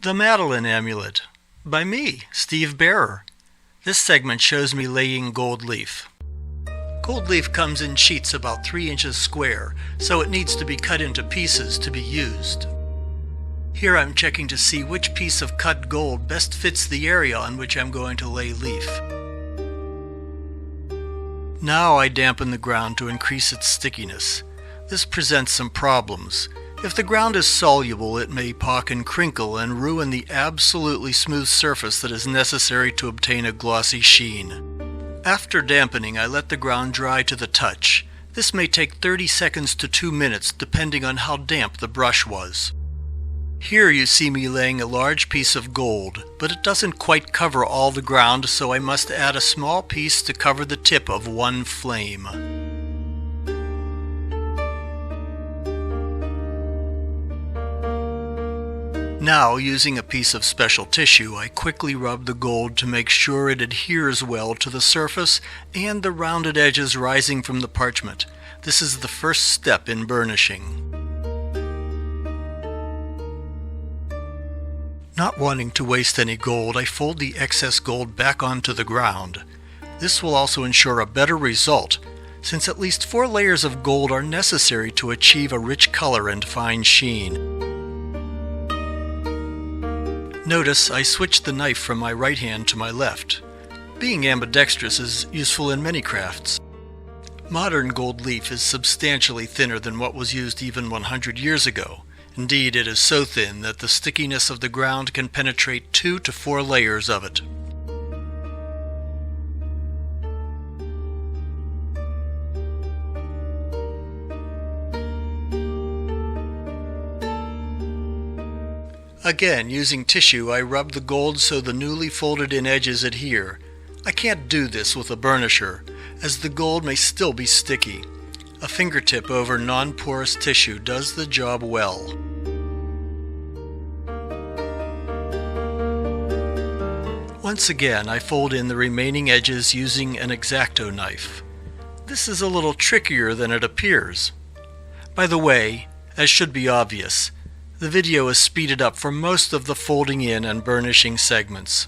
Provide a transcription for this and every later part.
The Madeleine amulet, by me, Steve Bearer. This segment shows me laying gold leaf. Gold leaf comes in sheets about 3 inches square, so it needs to be cut into pieces to be used. Here I'm checking to see which piece of cut gold best fits the area on which I'm going to lay leaf. Now I dampen the ground to increase its stickiness. This presents some problems. If the ground is soluble, it may pock and crinkle and ruin the absolutely smooth surface that is necessary to obtain a glossy sheen. After dampening, I let the ground dry to the touch. This may take 30 seconds to 2 minutes depending on how damp the brush was. Here you see me laying a large piece of gold, but it doesn't quite cover all the ground, so I must add a small piece to cover the tip of one flame. Now, using a piece of special tissue, I quickly rub the gold to make sure it adheres well to the surface and the rounded edges rising from the parchment. This is the first step in burnishing. Not wanting to waste any gold, I fold the excess gold back onto the ground. This will also ensure a better result, since at least 4 layers of gold are necessary to achieve a rich color and fine sheen. Notice I switched the knife from my right hand to my left. Being ambidextrous is useful in many crafts. Modern gold leaf is substantially thinner than what was used even 100 years ago. Indeed, it is so thin that the stickiness of the ground can penetrate 2 to 4 layers of it. Again, using tissue, I rub the gold so the newly folded in edges adhere. I can't do this with a burnisher, as the gold may still be sticky. A fingertip over non-porous tissue does the job well. Once again, I fold in the remaining edges using an X-Acto knife. This is a little trickier than it appears. By the way, as should be obvious, the video is speeded up for most of the folding in and burnishing segments.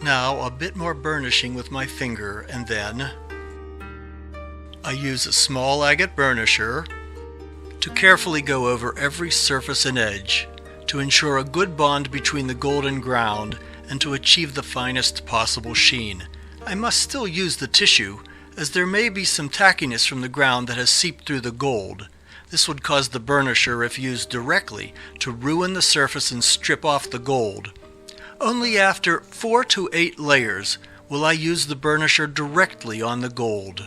Now a bit more burnishing with my finger, and then I use a small agate burnisher to carefully go over every surface and edge, to ensure a good bond between the gold and ground and to achieve the finest possible sheen. I must still use the tissue, as there may be some tackiness from the ground that has seeped through the gold. This would cause the burnisher, if used directly, to ruin the surface and strip off the gold. Only after 4 to 8 layers will I use the burnisher directly on the gold.